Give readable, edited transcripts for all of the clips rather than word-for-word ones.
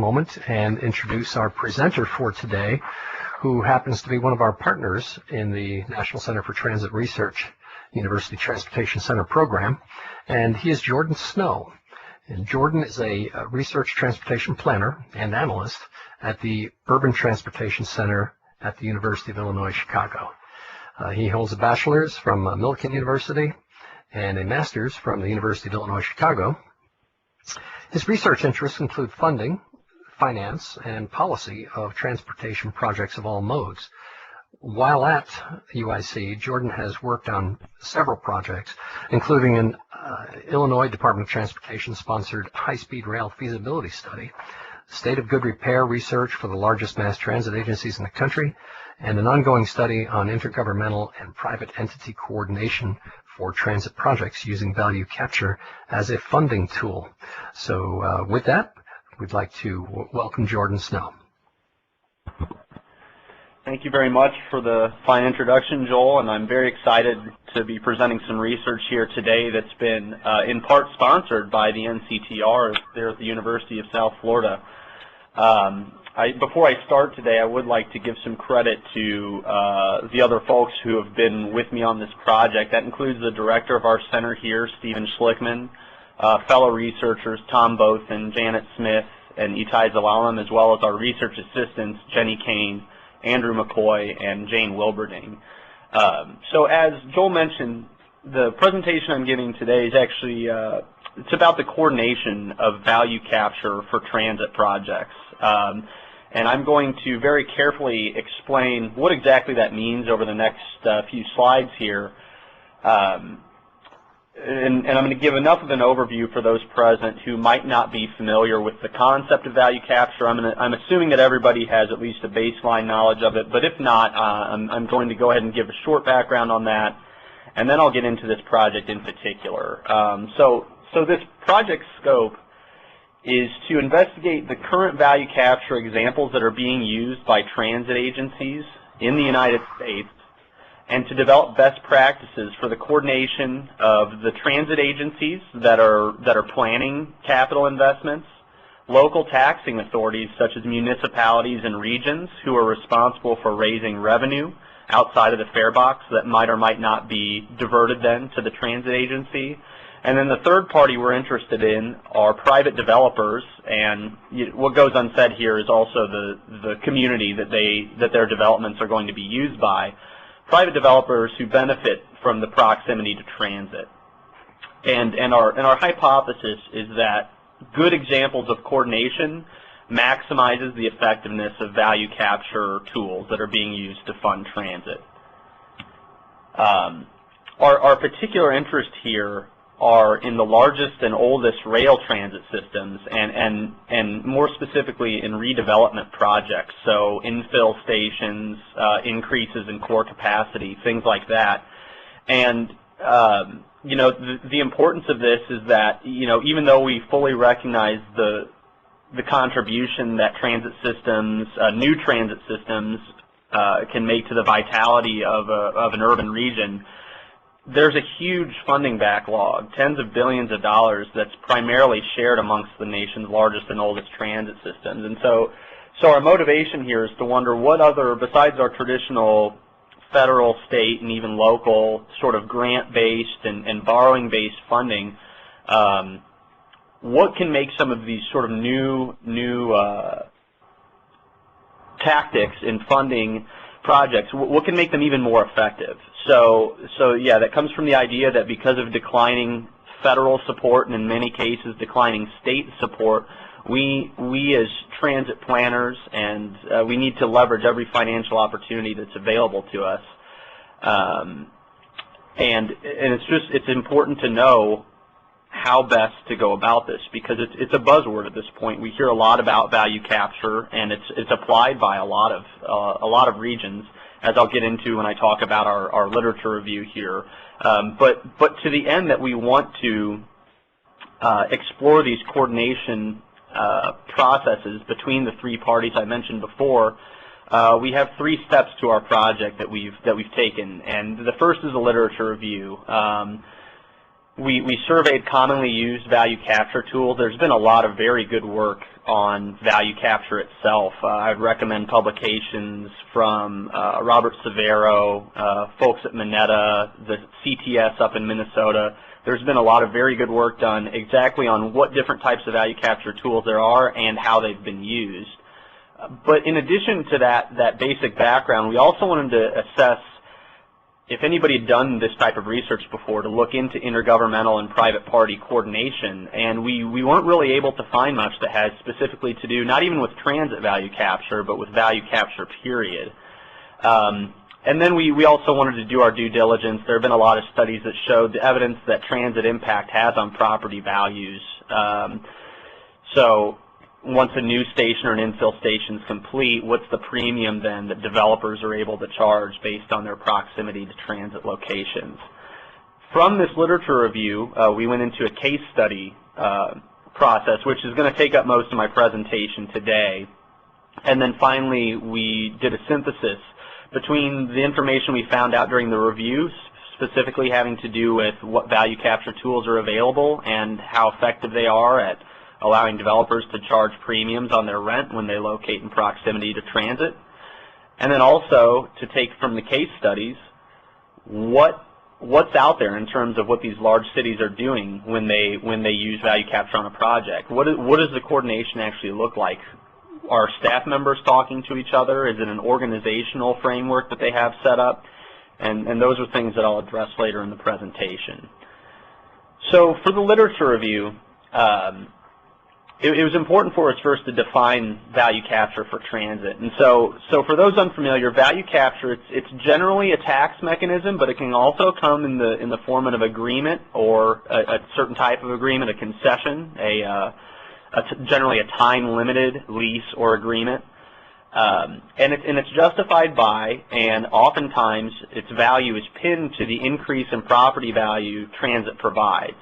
moment and introduce our presenter for today, who happens to be one of our partners in the National Center for Transit Research University Transportation Center program, and he is Jordan Snow. And Jordan is a research transportation planner and analyst at the Urban Transportation Center at the University of Illinois, Chicago. He holds a bachelor's from Millikan University and a master's from the University of Illinois, Chicago. His research interests include funding, finance, and policy of transportation projects of all modes. While at UIC, Jordan has worked on several projects, including an Illinois Department of Transportation sponsored high-speed rail feasibility study, state of good repair research for the largest mass transit agencies in the country, and an ongoing study on intergovernmental and private entity coordination for transit projects using value capture as a funding tool. So with that, we'd like to welcome Jordan Snow. Thank you very much for the fine introduction, Joel, and I'm very excited to be presenting some research here today that's been in part sponsored by the NCTR there at the University of South Florida. Before I start today, I would like to give some credit to the other folks who have been with me on this project. That includes the director of our center here, Stephen Schlickman, fellow researchers Tom Bothan, Janet Smith, and Itai Zalalem, as well as our research assistants, Jenny Kane, Andrew McCoy, and Jane Wilberding. So as Joel mentioned, the presentation I'm giving today is actually it's about the coordination of value capture for transit projects. And I'm going to very carefully explain what exactly that means over the next few slides here. And I'm going to give enough of an overview for those present who might not be familiar with the concept of value capture. I'm assuming that everybody has at least a baseline knowledge of it, but if not, I'm going to go ahead and give a short background on that, and then I'll get into this project in particular. So this project scope is to investigate the current value capture examples that are being used by transit agencies in the United States, and to develop best practices for the coordination of the transit agencies that are planning capital investments, local taxing authorities such as municipalities and regions who are responsible for raising revenue outside of the fare box that might or might not be diverted then to the transit agency. And then the third party we're interested in are private developers, and what goes unsaid here is also the community that their developments are going to be used by. Private developers who benefit from the proximity to transit. And our hypothesis is that good examples of coordination maximizes the effectiveness of value capture tools that are being used to fund transit. Our particular interest here are in the largest and oldest rail transit systems, and more specifically in redevelopment projects, so infill stations, increases in core capacity, things like that. And the importance of this is that even though we fully recognize the contribution that transit systems, new transit systems, can make to the vitality of an urban region, there's a huge funding backlog, tens of billions of dollars, that's primarily shared amongst the nation's largest and oldest transit systems. And so our motivation here is to wonder what other, besides our traditional federal, state, and even local sort of grant-based and borrowing-based funding, what can make some of these sort of new tactics in funding projects, what can make them even more effective? So yeah, that comes from the idea that because of declining federal support and in many cases declining state support, we as transit planners and we need to leverage every financial opportunity that's available to us. And it's important to know how best to go about this, because it's a buzzword at this point. We hear a lot about value capture, and it's applied by a lot of regions, as I'll get into when I talk about our literature review here. But to the end that we want to explore these coordination processes between the three parties I mentioned before, we have 3 steps to our project that we've taken, and the first is a literature review. We surveyed commonly used value capture tools. There's been a lot of very good work on value capture itself. I'd recommend publications from Robert Severo, folks at MARTA, the CTS up in Minnesota. There's been a lot of very good work done exactly on what different types of value capture tools there are and how they've been used. But in addition to that basic background, we also wanted to assess if anybody had done this type of research before, to look into intergovernmental and private party coordination, and we weren't really able to find much that has specifically to do not even with transit value capture, but with value capture period. And then we also wanted to do our due diligence. There have been a lot of studies that showed the evidence that transit impact has on property values. So once a new station or an infill station is complete, what's the premium then that developers are able to charge based on their proximity to transit locations? From this literature review, we went into a case study process, which is going to take up most of my presentation today. And then finally, we did a synthesis between the information we found out during the review, specifically having to do with what value capture tools are available and how effective they are at allowing developers to charge premiums on their rent when they locate in proximity to transit. And then also to take from the case studies what's out there in terms of what these large cities are doing when they use value capture on a project. What does the coordination actually look like? Are staff members talking to each other? Is it an organizational framework that they have set up? And those are things that I'll address later in the presentation. So for the literature review, it was important for us first to define value capture for transit. And so for those unfamiliar, value capture, it's generally a tax mechanism, but it can also come in the form of an agreement or a certain type of agreement, a concession, generally a time-limited lease or agreement. And it's justified by, and oftentimes its value is pinned to the increase in property value transit provides.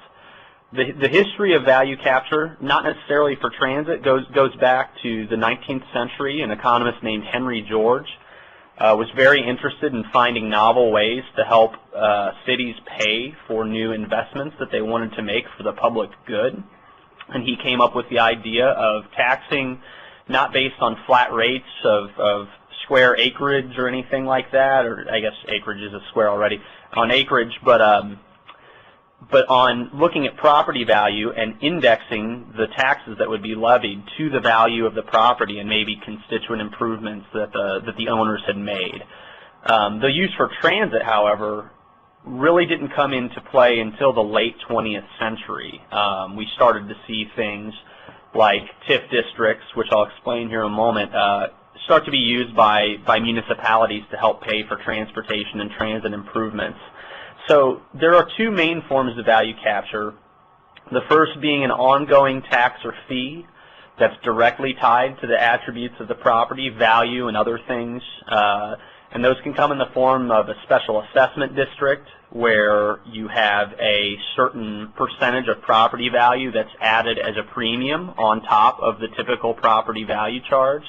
The history of value capture, not necessarily for transit, goes back to the 19th century. An economist named Henry George was very interested in finding novel ways to help cities pay for new investments that they wanted to make for the public good. And he came up with the idea of taxing not based on flat rates of square acreage or anything like that, or I guess acreage is a square already, on acreage, but on looking at property value and indexing the taxes that would be levied to the value of the property and maybe constituent improvements that the owners had made. The use for transit, however, really didn't come into play until the late 20th century. We started to see things like TIF districts, which I'll explain here in a moment, start to be used by municipalities to help pay for transportation and transit improvements. So there are two main forms of value capture. The first being an ongoing tax or fee that's directly tied to the attributes of the property, value and other things. And those can come in the form of a special assessment district where you have a certain percentage of property value that's added as a premium on top of the typical property value charge.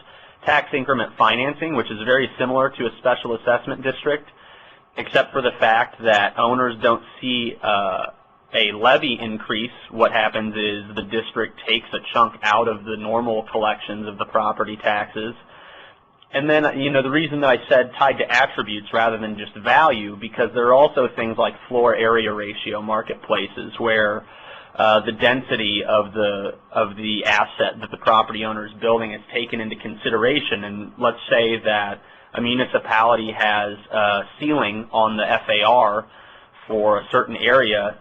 Tax increment financing, which is very similar to a special assessment district, except for the fact that owners don't see a levy increase. What happens is the district takes a chunk out of the normal collections of the property taxes. And then, the reason that I said tied to attributes rather than just value, because there are also things like floor area ratio marketplaces where the density of the asset that the property owner is building is taken into consideration. And let's say that a municipality has a ceiling on the FAR for a certain area.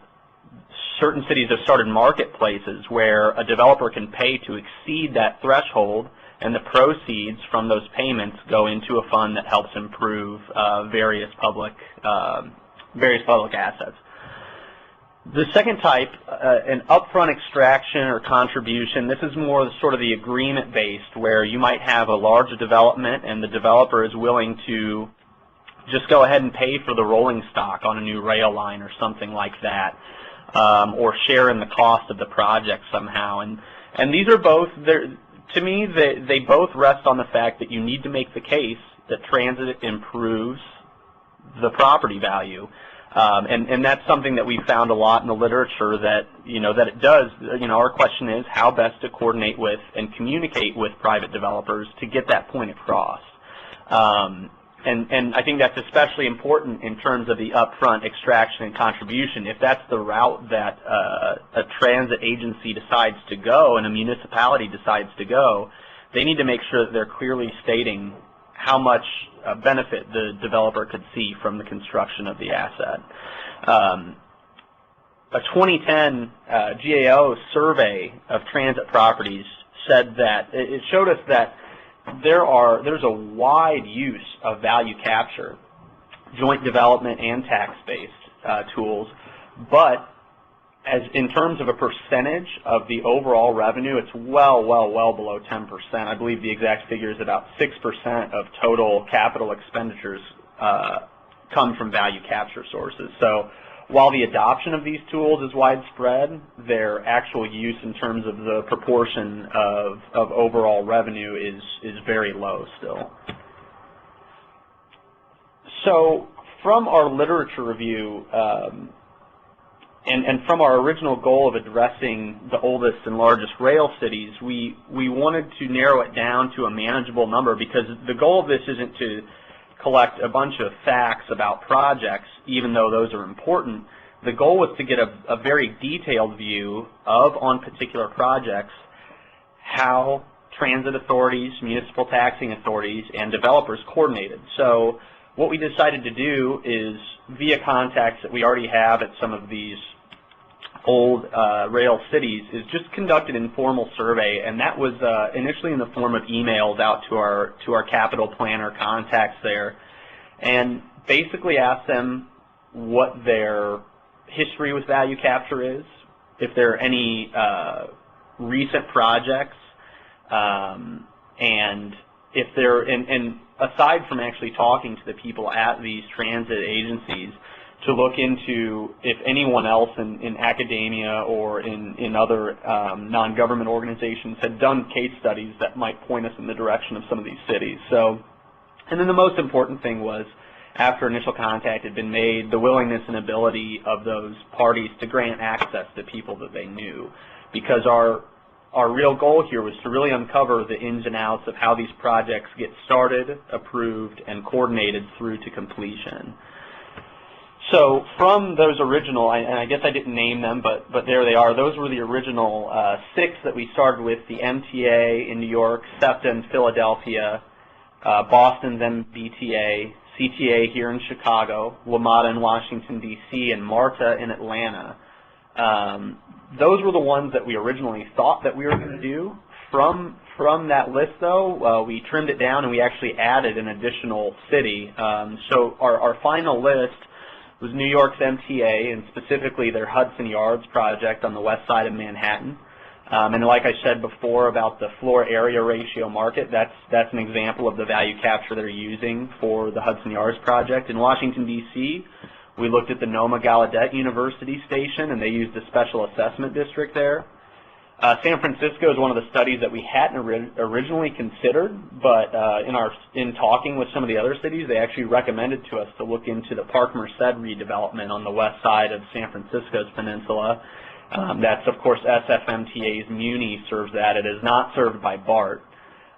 Certain cities have started marketplaces where a developer can pay to exceed that threshold, and the proceeds from those payments go into a fund that helps improve various public assets. The second type, an upfront extraction or contribution, this is more sort of the agreement-based, where you might have a large development and the developer is willing to just go ahead and pay for the rolling stock on a new rail line or something like that, or share in the cost of the project somehow. And these are both, to me, they both rest on the fact that you need to make the case that transit improves the property value. And that's something that we found a lot in the literature that, that it does. Our question is how best to coordinate with and communicate with private developers to get that point across. And I think that's especially important in terms of the upfront extraction and contribution. If that's the route that a transit agency decides to go and a municipality decides to go, they need to make sure that they're clearly stating how much benefit the developer could see from the construction of the asset. A 2010 GAO survey of transit properties said that it showed us that there's a wide use of value capture, joint development and tax-based tools, but as in terms of a percentage of the overall revenue, it's well below 10%. I believe the exact figure is about 6% of total capital expenditures come from value capture sources. So while the adoption of these tools is widespread, their actual use in terms of the proportion of overall revenue is very low still. So from our literature review, and from our original goal of addressing the oldest and largest rail cities, we wanted to narrow it down to a manageable number, because the goal of this isn't to collect a bunch of facts about projects, even though those are important. The goal was to get a very detailed view of, on particular projects, how transit authorities, municipal taxing authorities, and developers coordinated. So what we decided to do is, via contacts that we already have at some of these old rail cities, is just conduct an informal survey, and that was initially in the form of emails out to our capital planner contacts there, and basically ask them what their history with value capture is, if there are any recent projects, and if they're and aside from actually talking to the people at these transit agencies, to look into if anyone else in academia or in other non-government organizations had done case studies that might point us in the direction of some of these cities. So, and then the most important thing was, after initial contact had been made, the willingness and ability of those parties to grant access to people that they knew, because our real goal here was to really uncover the ins and outs of how these projects get started, approved, and coordinated through to completion. So from those original, and I guess I didn't name them, but there they are. Those were the original 6 that we started with: the MTA in New York, SEPTA in Philadelphia, Boston's MBTA, CTA here in Chicago, WMATA in Washington, D.C., and MARTA in Atlanta. Those were the ones that we originally thought that we were going to do. From that list, though, we trimmed it down and we actually added an additional city. So our final list was New York's MTA, and specifically their Hudson Yards project on the west side of Manhattan. And like I said before about the floor area ratio market, that's an example of the value capture they're using for the Hudson Yards project. In Washington, D.C., we looked at the Noma Gallaudet University station, and they used a special assessment district there. San Francisco is one of the studies that we hadn't originally considered, but in talking with some of the other cities, they actually recommended to us to look into the Park Merced redevelopment on the west side of San Francisco's peninsula. That's, of course, SFMTA's Muni serves that. It is not served by BART,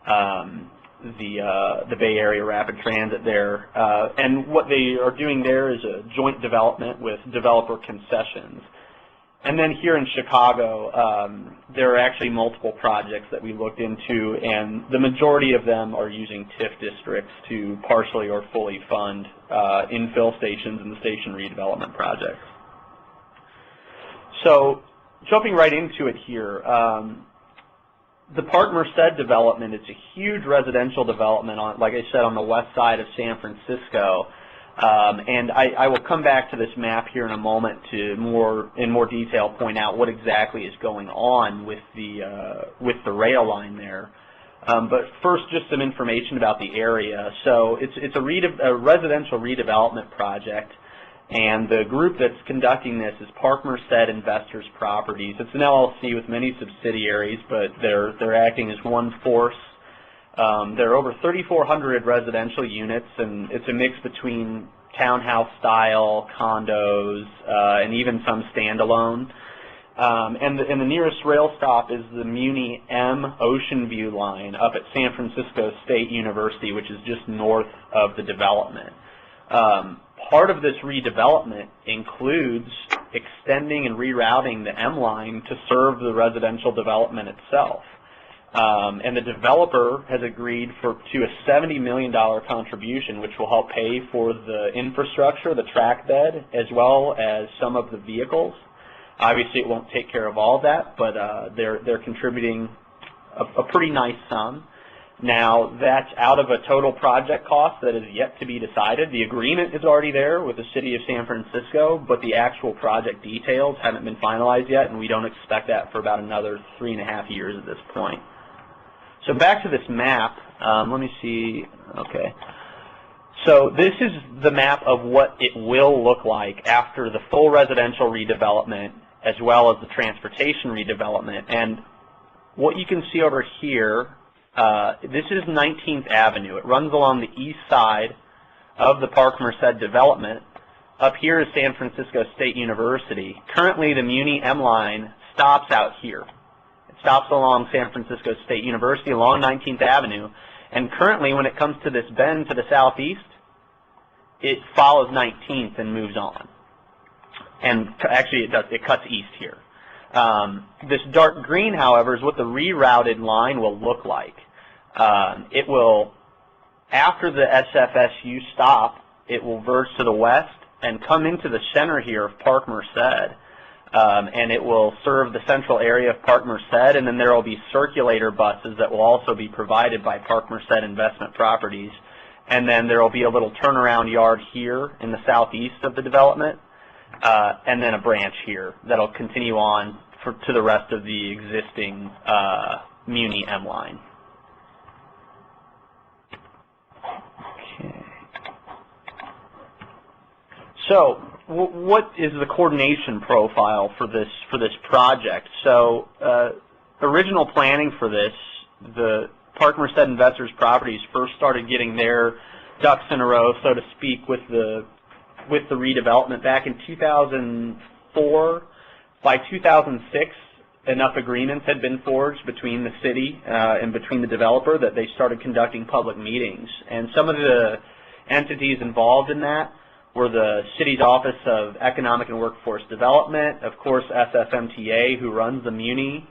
the Bay Area Rapid Transit there. And what they are doing there is a joint development with developer concessions. And then here in Chicago, there are actually multiple projects that we looked into, and the majority of them are using TIF districts to partially or fully fund infill stations and the station redevelopment projects. So, jumping right into it here, the Park Merced development, it's a huge residential development, like I said, on the west side of San Francisco. And I will come back to this map here in a moment to in more detail point out what exactly is going on with the rail line there. But first, just some information about the area. So it's a residential redevelopment project, and the group that's conducting this is Park Merced Investors Properties. It's an LLC with many subsidiaries, but they're acting as one force. There are over 3,400 residential units, and it's a mix between townhouse-style condos, and even some standalone. And the nearest rail stop is the Muni M Ocean View line up at San Francisco State University, which is just north of the development. Part of this redevelopment includes extending and rerouting the M line to serve the residential development itself. And the developer has agreed to a $70 million contribution, which will help pay for the infrastructure, the track bed, as well as some of the vehicles. Obviously, it won't take care of all of that, but they're contributing a pretty nice sum. Now, that's out of a total project cost that is yet to be decided. The agreement is already there with the City of San Francisco, but the actual project details haven't been finalized yet, and we don't expect that for about another 3.5 years at this point. So back to this map. Let me see. Okay. So this is the map of what it will look like after the full residential redevelopment as well as the transportation redevelopment. And what you can see over here, this is 19th Avenue. It runs along the east side of the Park Merced development. Up here is San Francisco State University. Currently, the Muni M line stops out here. It stops along San Francisco State University along 19th Avenue. And currently, when it comes to this bend to the southeast, it follows 19th and moves on. And actually, it cuts east here. This dark green, however, is what the rerouted line will look like. It will, after the SFSU stop, it will verge to the west and come into the center here of Park Merced. And it will serve the central area of Park Merced, and then there will be circulator buses that will also be provided by Park Merced Investment Properties. And then there will be a little turnaround yard here in the southeast of the development, and then a branch here that will continue on to the rest of the existing Muni M line. Okay. So, what is the coordination profile for this project? So, original planning for this, the Park Merced Investors Properties first started getting their ducks in a row, so to speak, with the redevelopment back in 2004. By 2006, enough agreements had been forged between the city and between the developer that they started conducting public meetings. And some of the entities involved in that were the city's Office of Economic and Workforce Development, of course SFMTA, who runs the Muni,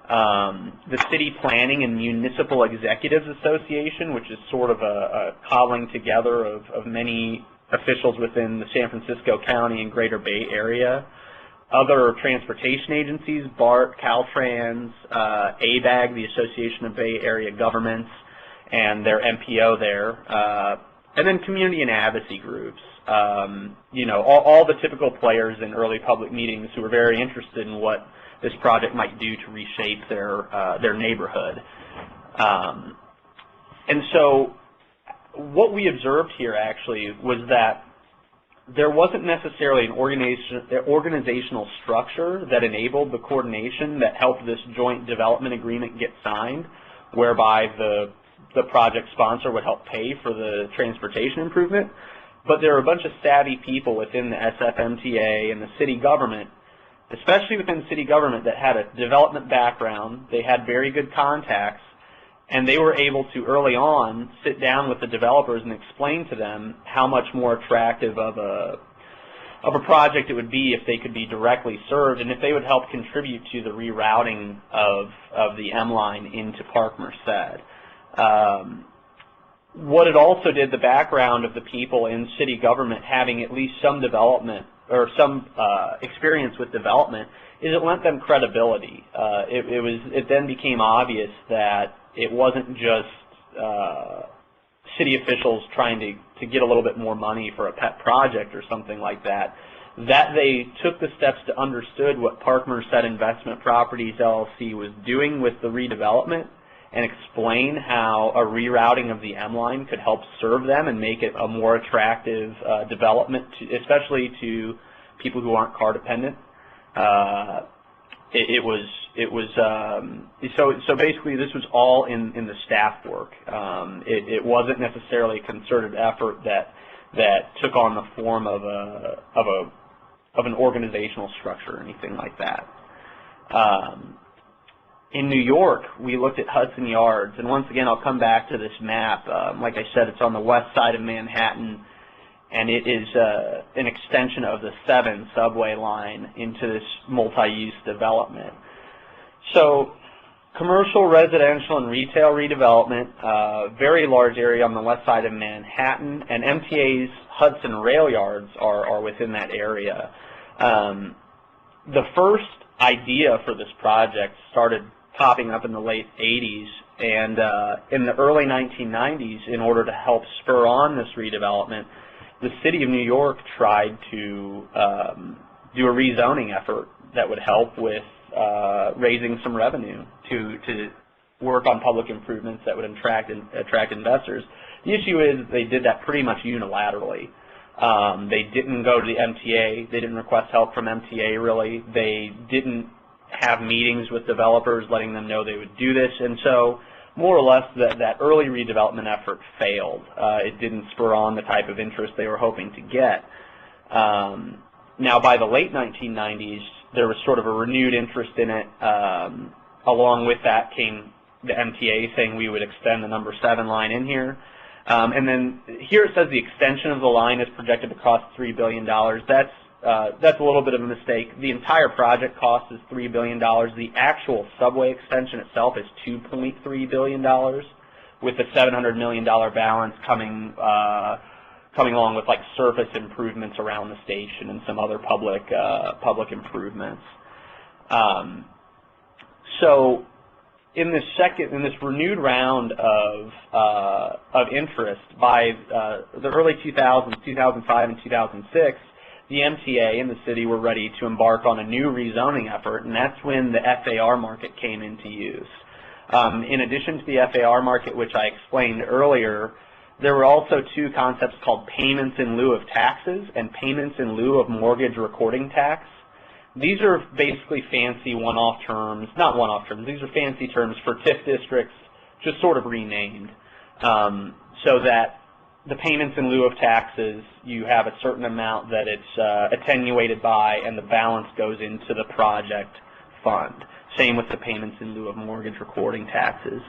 the City Planning and Municipal Executives Association, which is sort of a cobbling together of many officials within the San Francisco County and Greater Bay Area. Other transportation agencies, BART, Caltrans, ABAG, the Association of Bay Area Governments, and their MPO there, and then community and advocacy groups. You know, all the typical players in early public meetings who were very interested in what this project might do to reshape their neighborhood. And so what we observed here actually was that there wasn't necessarily an organizational structure that enabled the coordination that helped this joint development agreement get signed, whereby the project sponsor would help pay for the transportation improvement. But there were a bunch of savvy people within the SFMTA and the city government, especially within city government, that had a development background. They had very good contacts, and they were able to early on sit down with the developers and explain to them how much more attractive of a project it would be if they could be directly served and if they would help contribute to the rerouting of the M line into Park Merced. What it also did, the background of the people in city government having at least some development or some experience with development, is it lent them credibility. It then became obvious that it wasn't just city officials trying to get a little bit more money for a pet project or something like that, that they took the steps to understood what Park Merced Investment Properties LLC was doing with the redevelopment and explain how a rerouting of the M line could help serve them and make it a more attractive development, especially to people who aren't car dependent. So basically this was all in the staff work. It wasn't necessarily a concerted effort that that took on the form of an organizational structure or anything like that. In New York, we looked at Hudson Yards, and once again, I'll come back to this map. Like I said, it's on the west side of Manhattan, and it is an extension of the 7 subway line into this multi-use development. So, commercial, residential, and retail redevelopment, very large area on the west side of Manhattan, and MTA's Hudson rail yards are within that area. The first idea for this project started popping up in the late 80s, and in the early 1990s, in order to help spur on this redevelopment, the city of New York tried to do a rezoning effort that would help with raising some revenue to work on public improvements that would attract investors. The issue is they did that pretty much unilaterally. They didn't go to the MTA. They didn't request help from MTA, really. They didn't have meetings with developers letting them know they would do this, and so more or less that early redevelopment effort failed. It didn't spur on the type of interest they were hoping to get. Now, by the late 1990s, there was sort of a renewed interest in it. Along with that came the MTA saying we would extend the number 7 line in here. And then here it says the extension of the line is projected to cost $3 billion. That's a little bit of a mistake. The entire project cost is $3 billion. The actual subway extension itself is $2.3 billion, with the $700 million balance coming along with like surface improvements around the station and some other public improvements. So in this renewed round of interest by the early 2000s, 2005 and 2006, the MTA and the city were ready to embark on a new rezoning effort, and that's when the FAR market came into use. In addition to the FAR market, which I explained earlier, there were also 2 concepts called payments in lieu of taxes and payments in lieu of mortgage recording tax. These are basically fancy one-off terms, not one-off terms, these are fancy terms for TIF districts, just sort of renamed, so that the payments in lieu of taxes, you have a certain amount that it's attenuated by, and the balance goes into the project fund. Same with the payments in lieu of mortgage recording taxes.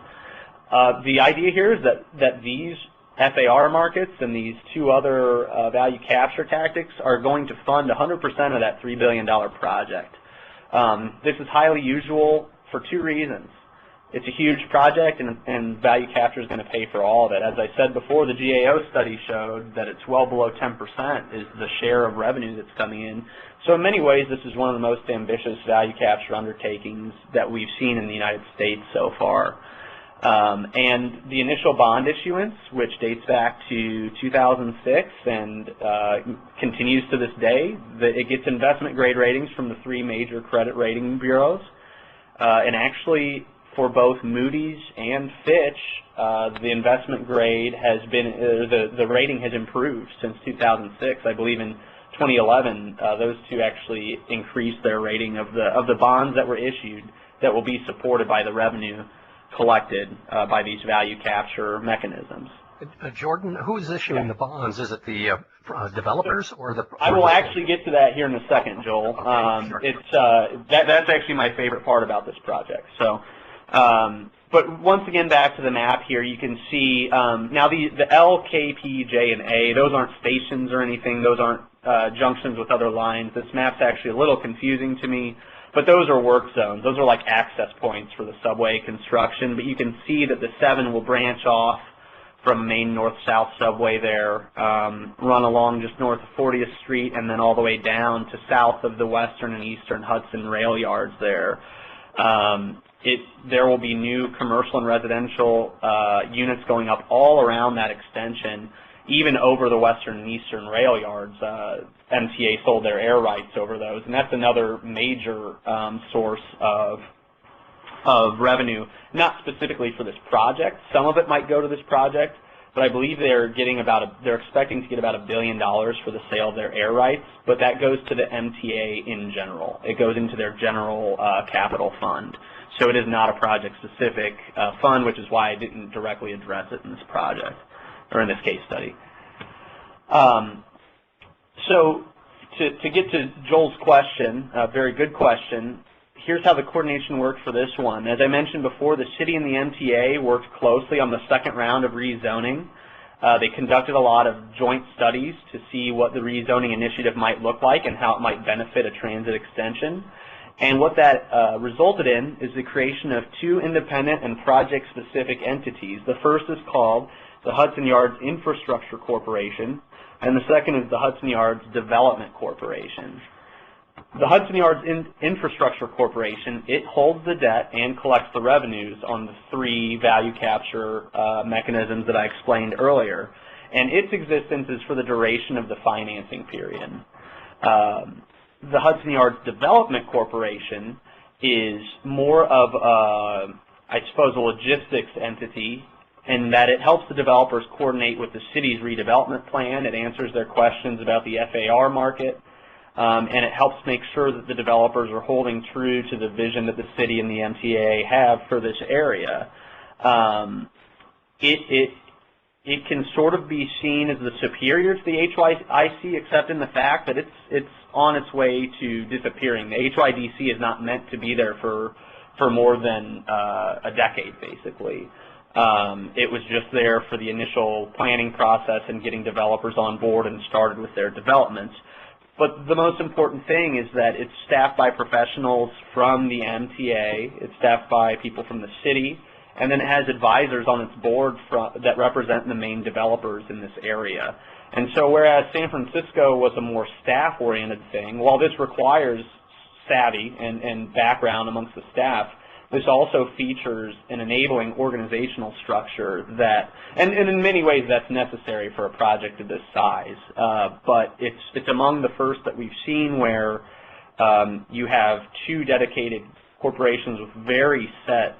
The idea here is that these FAR markets and these 2 other value capture tactics are going to fund 100% of that $3 billion project. This is highly usual for 2 reasons. It's a huge project, and value capture is going to pay for all of it. As I said before, the GAO study showed that it's well below 10% is the share of revenue that's coming in. So in many ways, this is one of the most ambitious value capture undertakings that we've seen in the United States so far. And the initial bond issuance, which dates back to 2006 and continues to this day, it gets investment grade ratings from the 3 major credit rating bureaus. And actually, for both Moody's and Fitch, the investment grade has been, the rating has improved since 2006. I believe in 2011, those 2 actually increased their rating of the bonds that were issued that will be supported by the revenue collected by these value capture mechanisms. Jordan, who is issuing the bonds? Is it the developers or the? I will actually get to that here in a second, Joel. Okay, sure. It's that's actually my favorite part about this project. So, but once again, back to the map here, you can see now the L, K, P, J, and A. Those aren't stations or anything. Those aren't junctions with other lines. This map's actually a little confusing to me. But those are work zones. Those are like access points for the subway construction. But you can see that the 7 will branch off from main north-south subway there, run along just north of 40th Street, and then all the way down to south of the western and eastern Hudson rail yards there. There will be new commercial and residential units going up all around that extension, even over the western and eastern rail yards. MTA sold their air rights over those, and that's another major source of revenue, not specifically for this project. Some of it might go to this project, but I believe they're expecting to get about $1 billion for the sale of their air rights, but that goes to the MTA in general. It goes into their general capital fund. So it is not a project-specific fund, which is why I didn't directly address it in this project, or in this case study. So to get to Joel's question, a very good question, here's how the coordination worked for this one. As I mentioned before, the city and the MTA worked closely on the second round of rezoning. They conducted a lot of joint studies to see what the rezoning initiative might look like and how it might benefit a transit extension. And what that resulted in is the creation of two independent and project-specific entities. The first is called the Hudson Yards Infrastructure Corporation, and the second is the Hudson Yards Development Corporation. The Hudson Yards Infrastructure Corporation, it holds the debt and collects the revenues on the three value capture mechanisms that I explained earlier. And its existence is for the duration of the financing period. The Hudson Yards Development Corporation is more of I suppose, a logistics entity in that it helps the developers coordinate with the city's redevelopment plan. It answers their questions about the FAR market. And it helps make sure that the developers are holding true to the vision that the city and the MTA have for this area. It can sort of be seen as the superior to the HYIC, except in the fact that it's on its way to disappearing. The HYDC is not meant to be there for more than a decade, basically. It was just there for the initial planning process and getting developers on board and started with their developments. But the most important thing is that it's staffed by professionals from the MTA, it's staffed by people from the city, and then it has advisors on its board that represent the main developers in this area. And so whereas San Francisco was a more staff-oriented thing, while this requires savvy and background amongst the staff, this also features an enabling organizational structure that, and in many ways that's necessary for a project of this size. But it's among the first that we've seen where you have two dedicated corporations with very set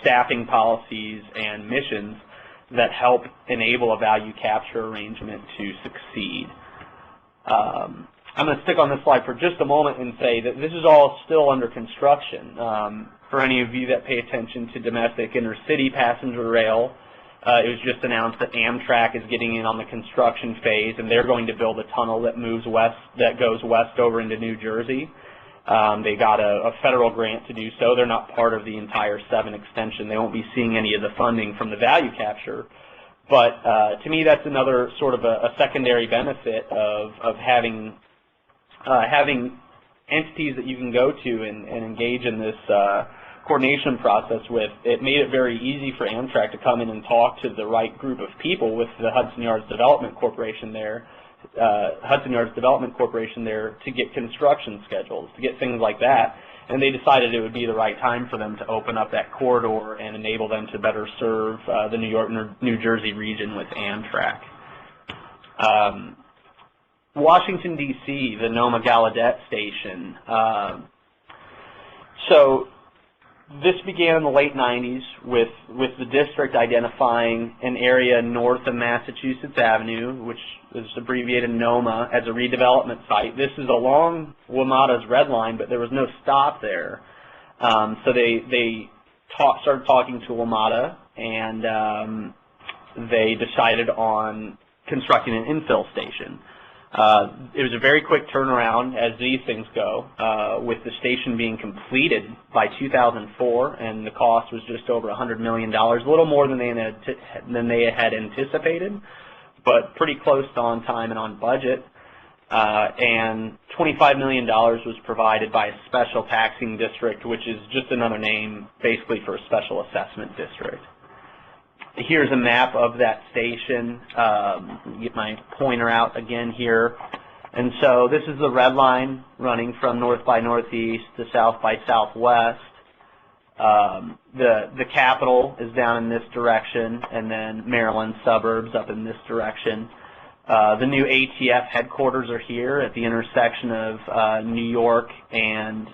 staffing policies and missions that help enable a value capture arrangement to succeed. I'm going to stick on this slide for just a moment and say that this is all still under construction. For any of you that pay attention to domestic intercity passenger rail, it was just announced that Amtrak is getting in on the construction phase, and they're going to build a tunnel that moves west, that goes west over into New Jersey. They got a federal grant to do so. They're not part of the entire 7 extension. They won't be seeing any of the funding from the value capture. But to me, that's another sort of a secondary benefit of having entities that you can go to and engage in this coordination process with. It made it very easy for Amtrak to come in and talk to the right group of people with the Hudson Yards Development Corporation there, to get construction schedules, to get things like that. And they decided it would be the right time for them to open up that corridor and enable them to better serve the New York, New Jersey region with Amtrak. Washington, D.C., the Noma-Gallaudet station. So this began in the late 90s with the district identifying an area north of Massachusetts Avenue, which is abbreviated NOMA, as a redevelopment site. This is along WMATA's red line, but there was no stop there. So they started talking to WMATA, and they decided on constructing an infill station. It was a very quick turnaround, as these things go, with the station being completed by 2004, and the cost was just over $100 million, a little more than they had anticipated, but pretty close to on time and on budget. And $25 million was provided by a special taxing district, which is just another name basically for a special assessment district. Here's a map of that station. Get my pointer out again here. And so this is the red line running from north by northeast to south by southwest. The capital is down in this direction, and then Maryland suburbs up in this direction. The new ATF headquarters are here at the intersection of New York and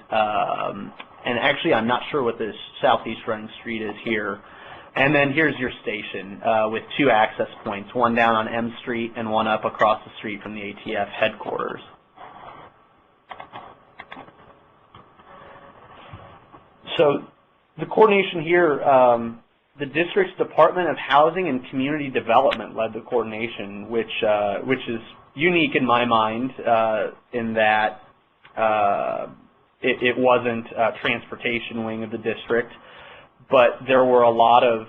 actually I'm not sure what this southeast running street is here. And then here's your station with 2 access points, one down on M Street and one up across the street from the ATF headquarters. So the coordination here the district's Department of Housing and Community Development led the coordination, which is unique in my mind in that it wasn't a transportation wing of the district, but there were a lot of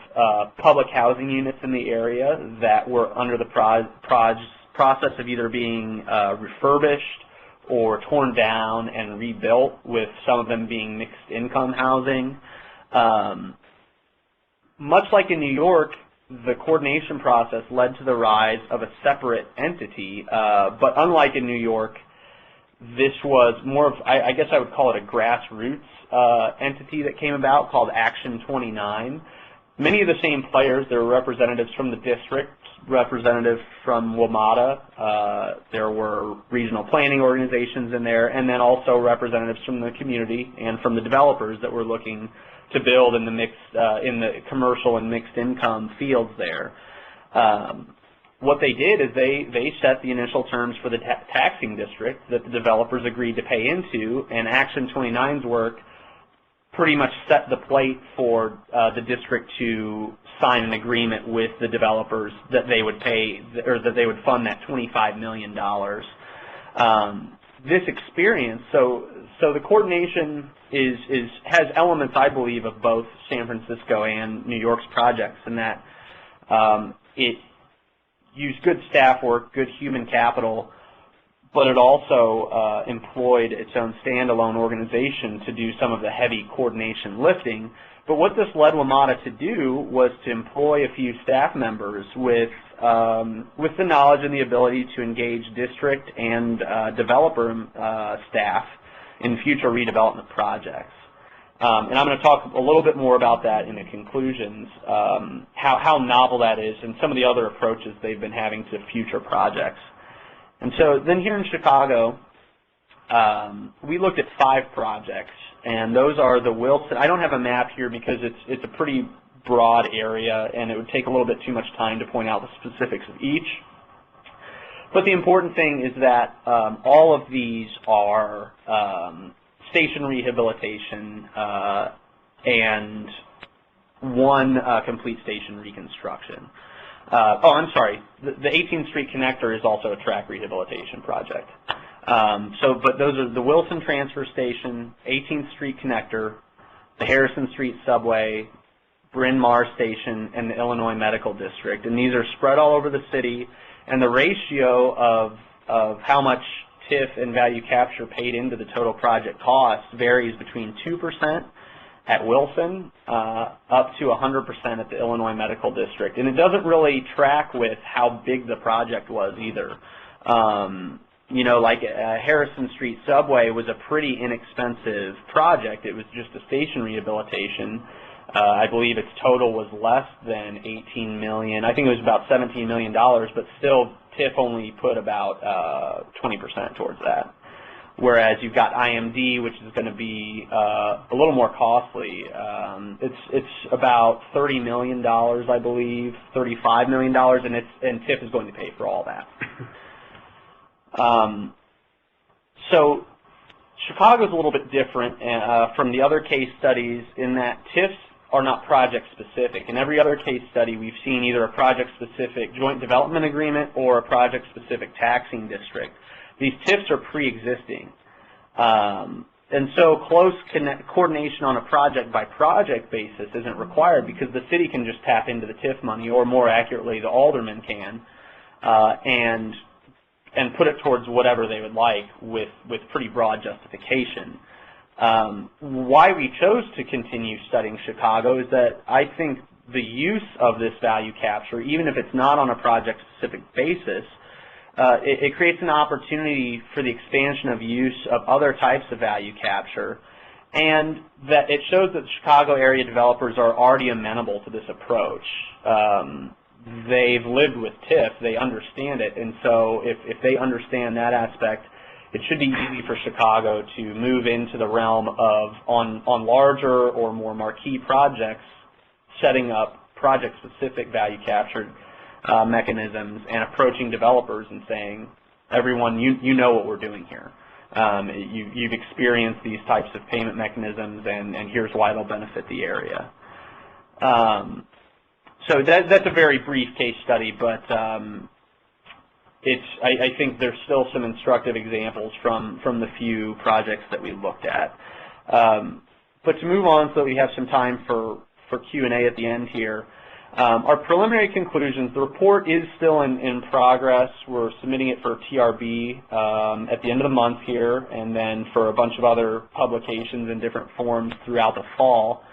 public housing units in the area that were under the process of either being refurbished or torn down and rebuilt, with some of them being mixed income housing. Much like in New York, the coordination process led to the rise of a separate entity, but unlike in New York, this was more of, I guess I would call it a grassroots entity that came about called Action 29. Many of the same players, there were representatives from the district, representatives from WMATA, there were regional planning organizations in there, and then also representatives from the community and from the developers that were looking to build in the commercial and mixed income fields there. What they did is they set the initial terms for the taxing district that the developers agreed to pay into, and Action 29's work pretty much set the plate for the district to sign an agreement with the developers that they would pay, or that they would fund that $25 million. This experience, so the coordination has elements, I believe, of both San Francisco and New York's projects, in that it used good staff work, good human capital, but it also employed its own standalone organization to do some of the heavy coordination lifting. But what this led WMATA to do was to employ a few staff members with the knowledge and the ability to engage district and developer staff in future redevelopment projects. And I'm going to talk a little bit more about that in the conclusions, how novel that is and some of the other approaches they've been having to future projects. And so then here in Chicago, we looked at 5 projects, and those are the Wilson. I don't have a map here because it's a pretty broad area, and it would take a little bit too much time to point out the specifics of each. But the important thing is that all of these are station rehabilitation and one complete station reconstruction. Oh, I'm sorry. The 18th Street Connector is also a track rehabilitation project. But those are the Wilson Transfer Station, 18th Street Connector, the Harrison Street Subway, Bryn Mawr Station, and the Illinois Medical District. And these are spread all over the city, and the ratio of how much TIF and value capture paid into the total project cost varies between 2% at Wilson up to 100% at the Illinois Medical District. And it doesn't really track with how big the project was either. You know, like Harrison Street Subway was a pretty inexpensive project. It was just a station rehabilitation. I believe its total was less than $18 million. I think it was about $17 million, but still TIF only put about 20% towards that. Whereas you've got IMD, which is going to be a little more costly. It's about $30 million, I believe, $35 million, and TIF is going to pay for all that. So Chicago's a little bit different from the other case studies in that TIFs are not project-specific. In every other case study, we've seen either a project-specific joint development agreement or a project-specific taxing district. These TIFs are pre-existing. And so close coordination on a project-by-project basis isn't required because the city can just tap into the TIF money, or more accurately, the aldermen can, and put it towards whatever they would like with pretty broad justification. Why we chose to continue studying Chicago is that I think the use of this value capture, even if it's not on a project-specific basis, it creates an opportunity for the expansion of use of other types of value capture, and that it shows that the Chicago area developers are already amenable to this approach. They've lived with TIF, they understand it, and so if they understand that aspect, it should be easy for Chicago to move into the realm of, on larger or more marquee projects, setting up project-specific value capture mechanisms and approaching developers and saying, everyone, you know what we're doing here. You've experienced these types of payment mechanisms, and here's why they'll benefit the area. So that's a very brief case study, but I think there's still some instructive examples from the few projects that we looked at. But to move on so that we have some time for Q&A at the end here, our preliminary conclusions, the report is still in progress. We're submitting it for TRB at the end of the month here, and then for a bunch of other publications in different forms throughout the fall.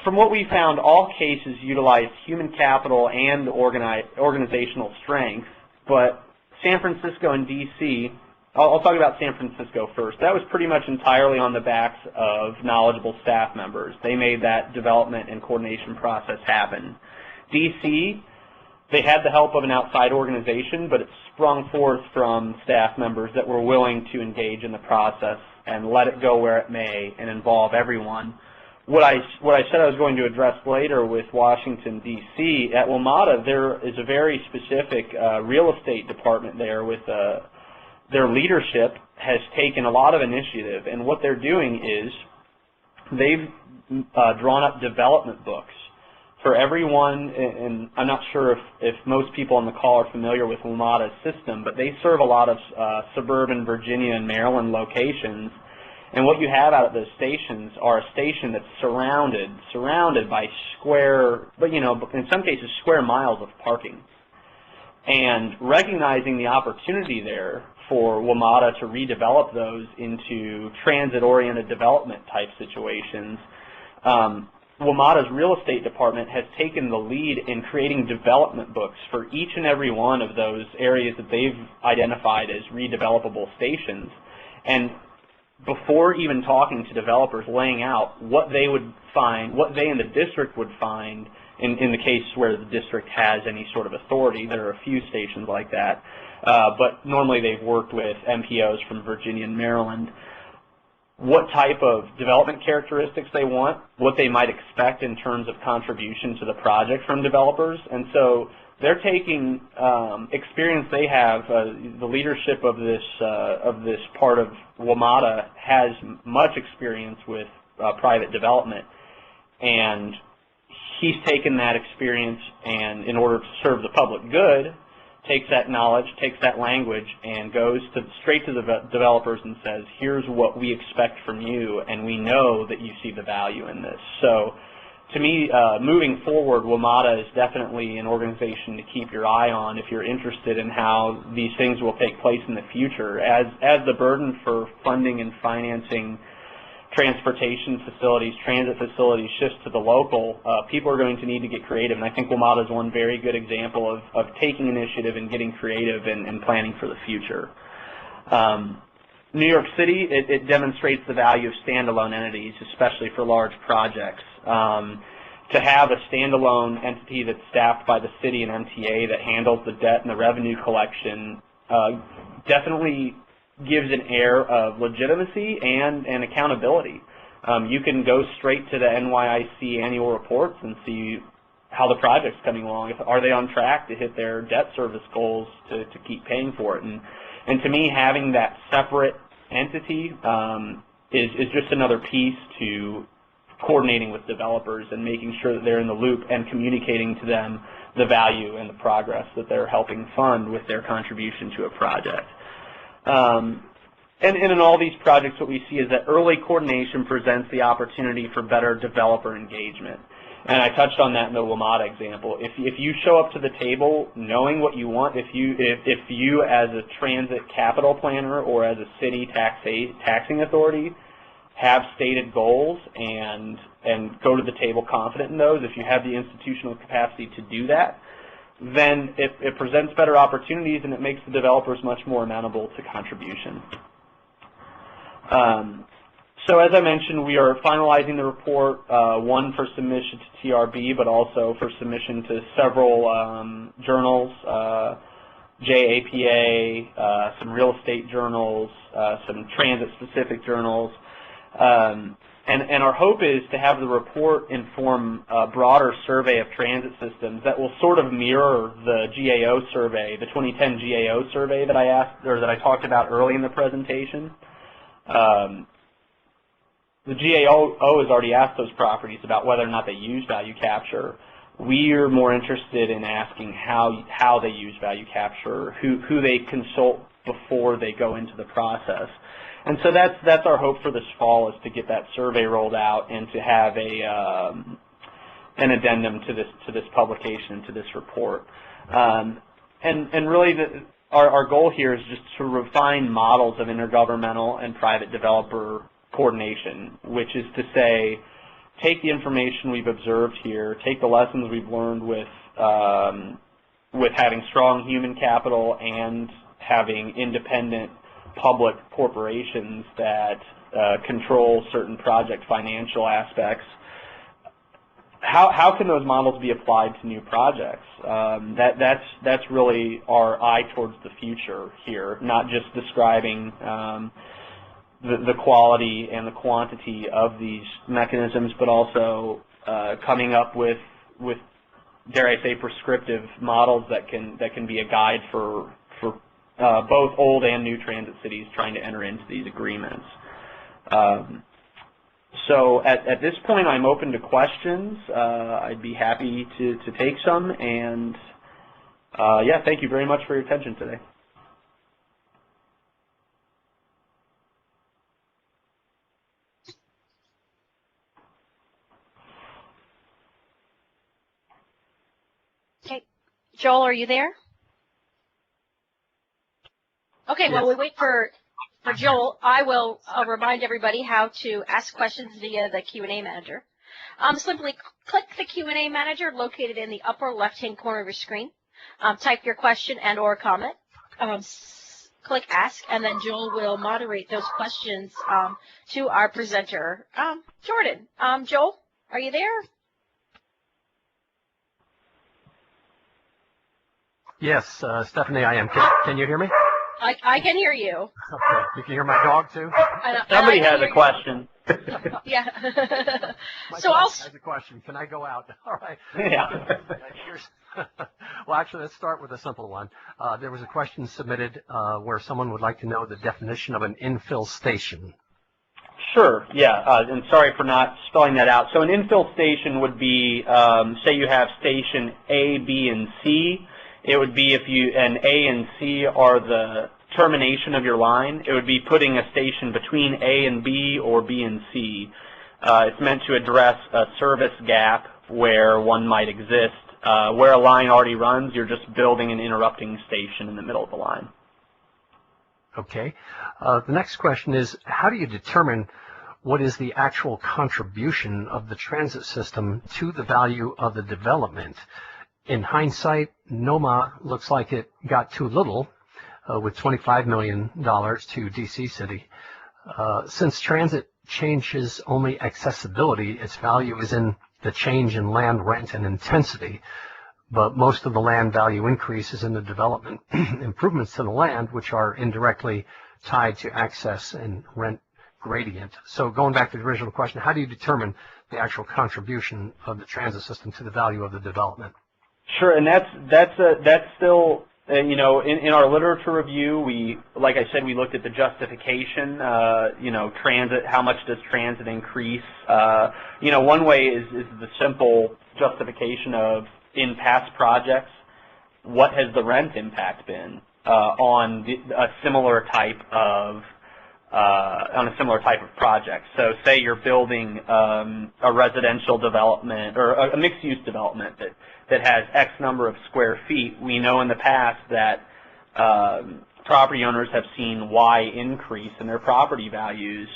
From what we found, all cases utilize human capital and organizational strength, but San Francisco and D.C., I'll talk about San Francisco first. That was pretty much entirely on the backs of knowledgeable staff members. They made that development and coordination process happen. D.C., they had the help of an outside organization, but it sprung forth from staff members that were willing to engage in the process and let it go where it may and involve everyone. What I said I was going to address later with Washington, D.C., at WMATA, there is a very specific real estate department there with their leadership has taken a lot of initiative, and what they're doing is they've drawn up development books for everyone, and I'm not sure if most people on the call are familiar with WMATA's system, but they serve a lot of suburban Virginia and Maryland locations, and what you have out at those stations are a station that's surrounded by square, but in some cases square miles of parking. And recognizing the opportunity there for WMATA to redevelop those into transit-oriented development type situations, WMATA's real estate department has taken the lead in creating development books for each and every one of those areas that they've identified as redevelopable stations. And before even talking to developers, laying out what they would find, what they in the district would find in the case where the district has any sort of authority. There are a few stations like that, but normally they've worked with MPOs from Virginia and Maryland. What type of development characteristics they want, what they might expect in terms of contribution to the project from developers, and so they're taking experience they have. The leadership of this part of WMATA has much experience with private development, and he's taken that experience and, in order to serve the public good, takes that knowledge, takes that language, and goes straight to the developers and says, here's what we expect from you, and we know that you see the value in this. So to me, moving forward, WMATA is definitely an organization to keep your eye on if you're interested in how these things will take place in the future. As the burden for funding and financing transportation facilities, transit facilities shifts to the local, people are going to need to get creative, and I think WMATA is one very good example of taking initiative and getting creative and planning for the future. New York City, it demonstrates the value of standalone entities, especially for large projects. To have a standalone entity that's staffed by the city and MTA that handles the debt and the revenue collection definitely gives an air of legitimacy and accountability. You can go straight to the NYIC annual reports and see how the project's coming along. Are they on track to hit their debt service goals to keep paying for it? And to me, having that separate entity is just another piece to coordinating with developers and making sure that they're in the loop and communicating to them the value and the progress that they're helping fund with their contribution to a project. And in all these projects, what we see is that early coordination presents the opportunity for better developer engagement. And I touched on that in the WMATA example. If you show up to the table knowing what you want, if you as a transit capital planner or as a city taxing authority have stated goals and go to the table confident in those, if you have the institutional capacity to do that, then it presents better opportunities and it makes the developers much more amenable to contribution. So as I mentioned, we are finalizing the report, one for submission to TRB, but also for submission to several journals, JAPA, some real estate journals, some transit-specific journals. And our hope is to have the report inform a broader survey of transit systems that will sort of mirror the GAO survey, the 2010 GAO survey that I talked about early in the presentation. the GAO has already asked those properties about whether or not they use value capture. We're more interested in asking how they use value capture, who they consult before they go into the process. And so that's our hope for this fall, is to get that survey rolled out and to have an addendum to this publication, to this report. And really our goal here is just to refine models of intergovernmental and private developer coordination, which is to say, take the information we've observed here, take the lessons we've learned with having strong human capital and having independent public corporations that control certain project financial aspects. How can those models be applied to new projects? That's really our eye towards the future here, not just describing the quality and the quantity of these mechanisms, but also coming up with, dare I say, prescriptive models that can be a guide for both old and new transit cities trying to enter into these agreements. So at this point, I'm open to questions. I'd be happy to take some, and yeah, thank you very much for your attention today. Okay, Joel, are you there? Okay, Yes. while we wait for Joel, I will remind everybody how to ask questions via the Q&A manager. Simply click the Q&A manager located in the upper left-hand corner of your screen. Type your question and or comment. Click ask, and then Joel will moderate those questions to our presenter, Jordan. Joel, are you there? Yes, Stephanie, I am. Can you hear me? I can hear you. Okay. You can hear my dog too? Somebody has a question. Yeah. My So dog I'll. has a question. Can I go out? All right. Yeah. Well, actually, let's start with a simple one. There was a question submitted where someone would like to know the definition of an infill station. Sure, yeah, and sorry for not spelling that out. So an infill station would be, say you have station A, B, and C. It would be if and A and C are the termination of your line, it would be putting a station between A and B or B and C. It's meant to address a service gap where one might exist. Where a line already runs, you're just building an interrupting station in the middle of the line. Okay. The next question is, how do you determine what is the actual contribution of the transit system to the value of the development? In hindsight, NOMA looks like it got too little with $25 million to DC City. Since transit changes only accessibility, its value is in the change in land rent and intensity, but most of the land value increase is in the development improvements to the land, which are indirectly tied to access and rent gradient. So going back to the original question, how do you determine the actual contribution of the transit system to the value of the development? Sure, and that's still, you know, in our literature review, like I said, we looked at the justification, you know, transit, how much does transit increase? You know, one way is the simple justification of, in past projects, what has the rent impact been on a similar type of project. So say you're building a residential development or a mixed-use development that has X number of square feet. We know in the past that property owners have seen Y increase in their property values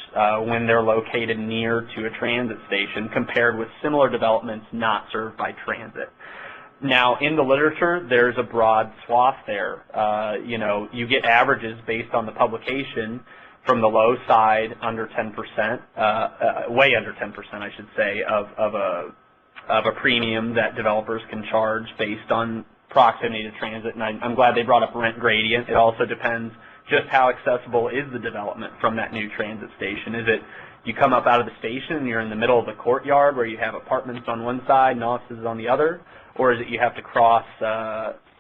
when they're located near to a transit station compared with similar developments not served by transit. Now, in the literature, there's a broad swath there. You know, you get averages based on the publication from the low side, under 10%, way under 10%, I should say, of a premium that developers can charge based on proximity to transit. And I'm glad they brought up rent gradient. It also depends just how accessible is the development from that new transit station. Is it you come up out of the station and you're in the middle of the courtyard where you have apartments on one side and offices on the other, or is it you have to cross,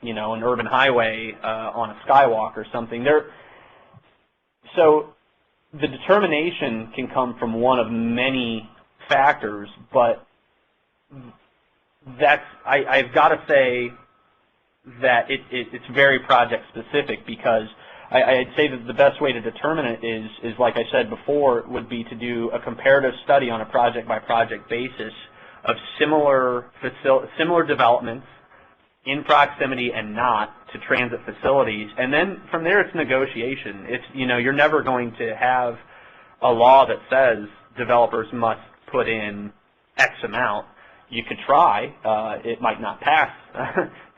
you know, an urban highway on a skywalk or something? So the determination can come from one of many factors, but I've got to say that it's very project specific, because I'd say that the best way to determine it is like I said before, would be to do a comparative study on a project by project basis of similar developments in proximity and not to transit facilities, and then from there it's negotiation. It's, you're never going to have a law that says developers must put in X amount. You could try. It might not pass.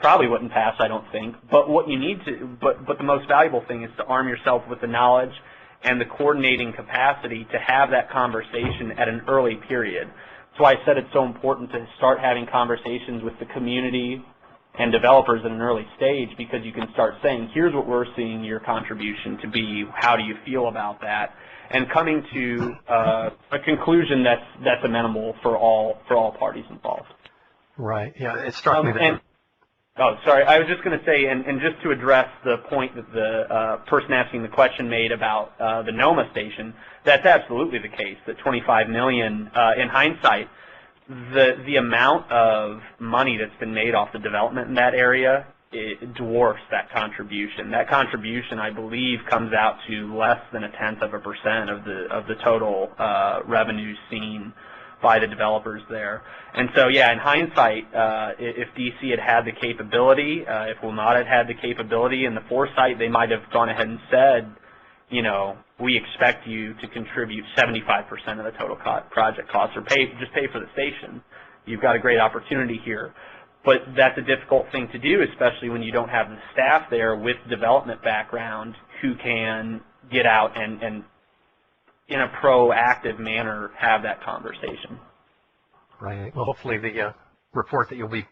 Probably wouldn't pass, I don't think. But what you need to, but the most valuable thing is to arm yourself with the knowledge and the coordinating capacity to have that conversation at an early period. That's why I said it's so important to start having conversations with the community and developers at an early stage, because you can start saying, here's what we're seeing your contribution to be. How do you feel about that? And coming to a conclusion that's amenable for all parties involved. Right. Yeah. It struck me that. Oh, sorry. I was just going to say, and just to address the point that the person asking the question made about the NOMA station, that's absolutely the case. That $25 million, in hindsight, the amount of money that's been made off the development in that area, it dwarfs that contribution. That contribution, I believe, comes out to less than 0.1% of the total revenue seen by the developers there. And so, yeah, in hindsight, if DC had the capability, if WMATA had the capability and the foresight, they might have gone ahead and said, we expect you to contribute 75% of the total project costs, or just pay for the station. You've got a great opportunity here. But that's a difficult thing to do, especially when you don't have the staff there with development background who can get out and in a proactive manner have that conversation. Right. Well, hopefully the report that you'll be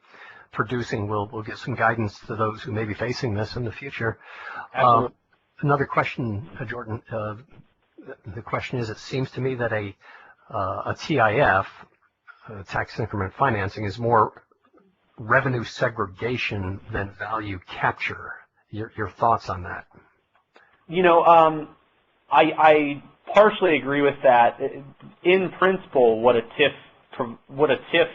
producing will give some guidance to those who may be facing this in the future. Absolutely. Another question, Jordan. The question is, it seems to me that a TIF, tax increment financing, is more revenue segregation than value capture. Your thoughts on that? I partially agree with that. In principle, what a TIF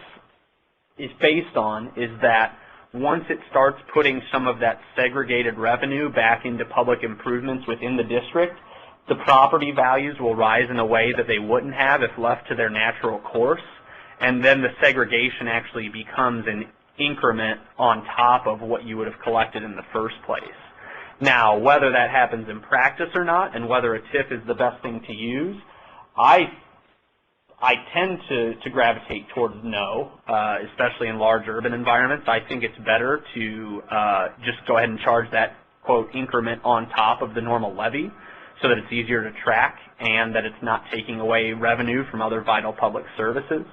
is based on is that once it starts putting some of that segregated revenue back into public improvements within the district, the property values will rise in a way that they wouldn't have if left to their natural course, and then the segregation actually becomes an increment on top of what you would have collected in the first place. Now, whether that happens in practice or not, and whether a TIF is the best thing to use, I tend to gravitate towards no, especially in large urban environments. I think it's better to just go ahead and charge that, quote, increment on top of the normal levy so that it's easier to track and that it's not taking away revenue from other vital public services.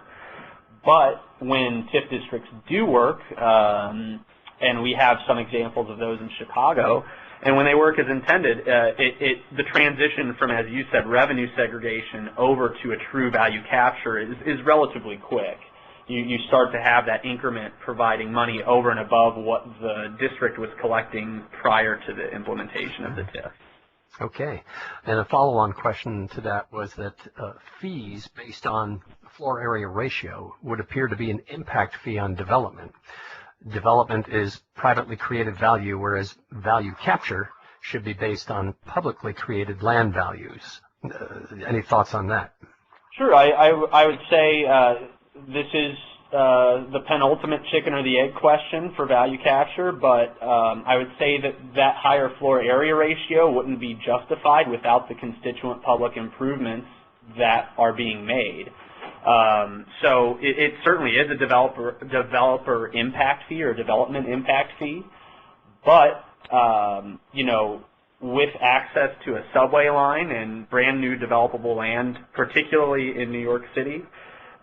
But when TIF districts do work, and we have some examples of those in Chicago, and when they work as intended, the transition from, as you said, revenue segregation over to a true value capture is relatively quick. You start to have that increment providing money over and above what the district was collecting prior to the implementation of the TIF. Okay. And a follow-on question to that was that fees based on floor area ratio would appear to be an impact fee on development. Development is privately created value, whereas value capture should be based on publicly created land values. Any thoughts on that? Sure. I would say this is the penultimate chicken or the egg question for value capture, but I would say that higher floor area ratio wouldn't be justified without the constituent public improvements that are being made. So it certainly is a developer impact fee or development impact fee, but with access to a subway line and brand new developable land, particularly in New York City,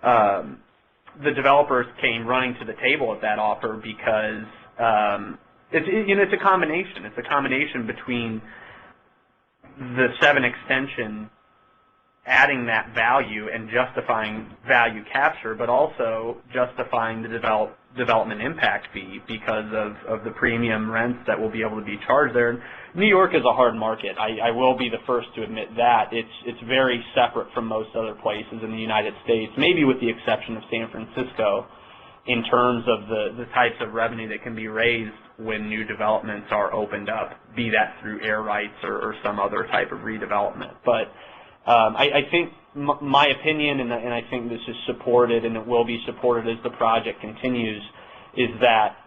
the developers came running to the table at that offer because it's a combination. It's a combination between the 7 extension adding that value and justifying value capture, but also justifying the development impact fee because of the premium rents that will be able to be charged there. New York is a hard market. I will be the first to admit that. It's very separate from most other places in the United States, maybe with the exception of San Francisco, in terms of the types of revenue that can be raised when new developments are opened up, be that through air rights or some other type of redevelopment. But I think my opinion, and I think this is supported and it will be supported as the project continues, is that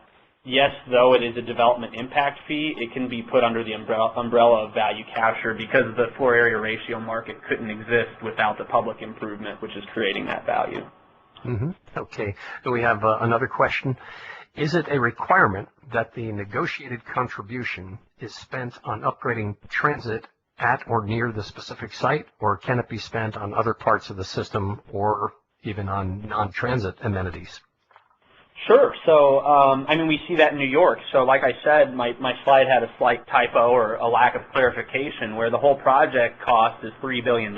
yes, though it is a development impact fee, it can be put under the umbrella of value capture because the floor area ratio market couldn't exist without the public improvement, which is creating that value. Mm-hmm. Okay. So we have another question. Is it a requirement that the negotiated contribution is spent on upgrading transit at or near the specific site, or can it be spent on other parts of the system or even on non-transit amenities? Sure. So, I mean, we see that in New York. So, like I said, my slide had a slight typo or a lack of clarification where the whole project cost is $3 billion,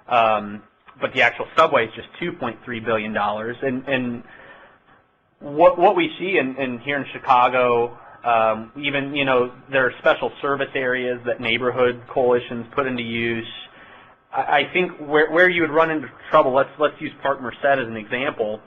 but the actual subway is just $2.3 billion. And what we see in here in Chicago, even, you know, there are special service areas that neighborhood coalitions put into use. I think where you would run into trouble, let's use Park Merced as an example.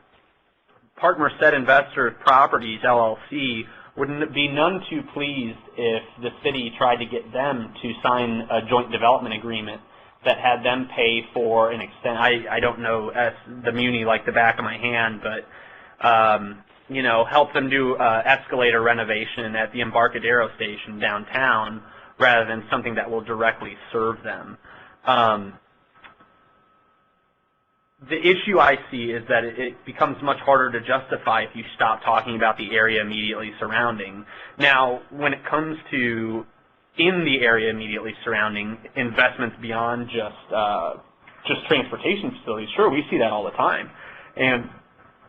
Park Merced Investor Properties, LLC, would be none too pleased if the city tried to get them to sign a joint development agreement that had them pay for an extent. I don't know the muni like the back of my hand, but you know, help them do escalator renovation at the Embarcadero station downtown rather than something that will directly serve them. The issue I see is that it becomes much harder to justify if you stop talking about the area immediately surrounding. Now, when it comes to in the area immediately surrounding investments beyond just transportation facilities, sure, we see that all the time. And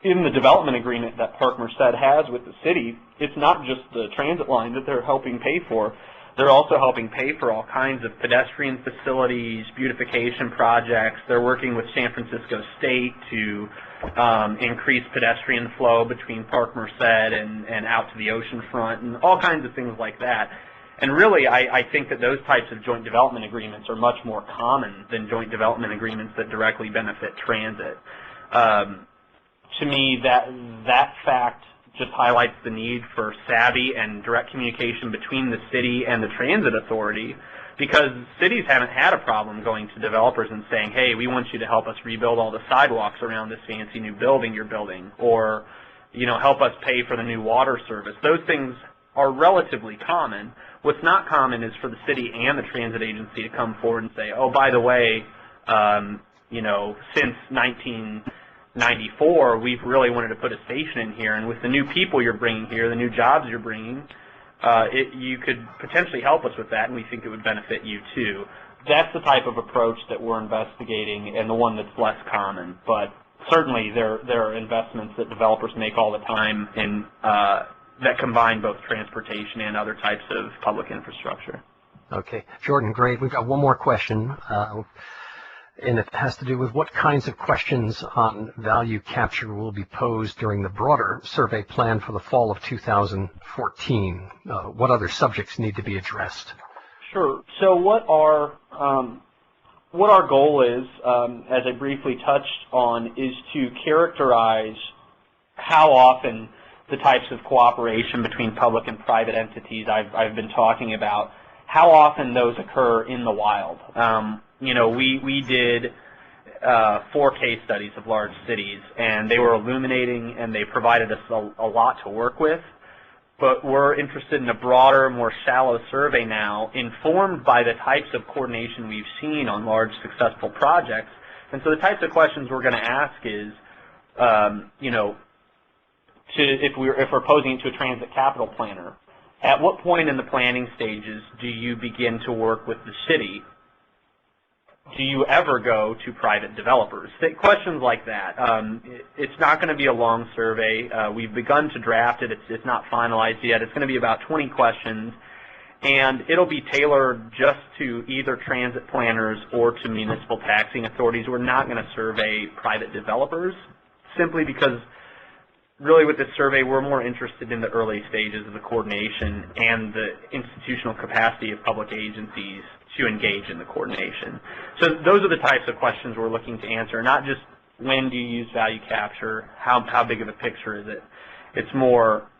in the development agreement that Park Merced has with the city, it's not just the transit line that they're helping pay for. They're also helping pay for all kinds of pedestrian facilities, beautification projects. They're working with San Francisco State to increase pedestrian flow between Park Merced and out to the ocean front and all kinds of things like that. And really, I think that those types of joint development agreements are much more common than joint development agreements that directly benefit transit. To me, that fact just highlights the need for savvy and direct communication between the city and the transit authority, because cities haven't had a problem going to developers and saying, hey, we want you to help us rebuild all the sidewalks around this fancy new building you're building, or, you know, help us pay for the new water service. Those things are relatively common. What's not common is for the city and the transit agency to come forward and say, oh, by the way, you know, since 1994, we've really wanted to put a station in here, and with the new people you're bringing here, the new jobs you're bringing, you could potentially help us with that, and we think it would benefit you too. That's the type of approach that we're investigating, and the one that's less common. But certainly there are investments that developers make all the time in that combine both transportation and other types of public infrastructure. Okay, Jordan, great. We've got one more question. And it has to do with what kinds of questions on value capture will be posed during the broader survey plan for the fall of 2014. What other subjects need to be addressed? Sure. So what our goal is, as I briefly touched on, is to characterize how often the types of cooperation between public and private entities I've been talking about, how often those occur in the wild. You know, we did 4 case studies of large cities, and they were illuminating, and they provided us a lot to work with. But we're interested in a broader, more shallow survey now, informed by the types of coordination we've seen on large, successful projects. And so the types of questions we're going to ask is, you know, if we're posing it to a transit capital planner, at what point in the planning stages do you begin to work with the city? Do you ever go to private developers? Questions like that. It's not going to be a long survey. We've begun to draft it. It's not finalized yet. It's going to be about 20 questions, and it'll be tailored just to either transit planners or to municipal taxing authorities. We're not going to survey private developers simply because really with this survey, we're more interested in the early stages of the coordination and the institutional capacity of public agencies to engage in the coordination. So those are the types of questions we're looking to answer, not just when do you use value capture, how big of a picture is it. It's more,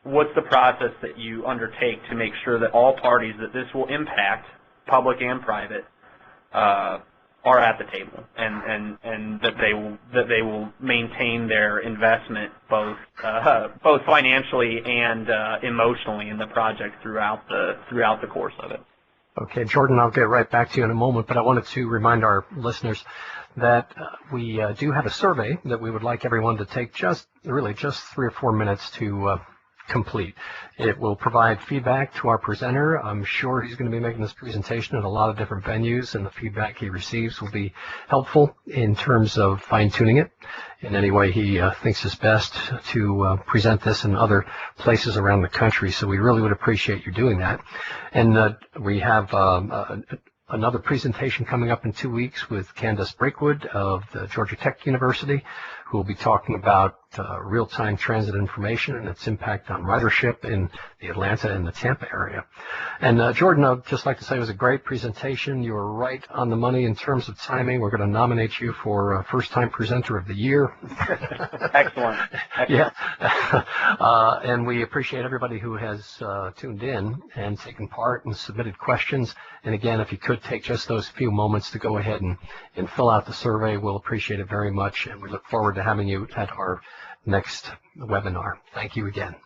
what's the process that you undertake to make sure that all parties that this will impact, public and private, are at the table, and that they will maintain their investment both financially and emotionally in the project throughout the course of it. Okay, Jordan, I'll get right back to you in a moment, but I wanted to remind our listeners that we do have a survey that we would like everyone to take just 3 or 4 minutes to complete. It will provide feedback to our presenter. I'm sure he's going to be making this presentation at a lot of different venues, and the feedback he receives will be helpful in terms of fine-tuning it in any way he thinks is best to present this in other places around the country. So we really would appreciate you doing that. And we have another presentation coming up in 2 weeks with Candace Breakwood of the Georgia Tech University, who will be talking about real-time transit information and its impact on ridership in the Atlanta and the Tampa area. And Jordan, I'd just like to say it was a great presentation. You were right on the money in terms of timing. We're going to nominate you for First-Time Presenter of the Year. Excellent. Yeah. And we appreciate everybody who has tuned in and taken part and submitted questions. And again, if you could take just those few moments to go ahead and fill out the survey, we'll appreciate it very much. And we look forward to having you at our next webinar. Thank you again.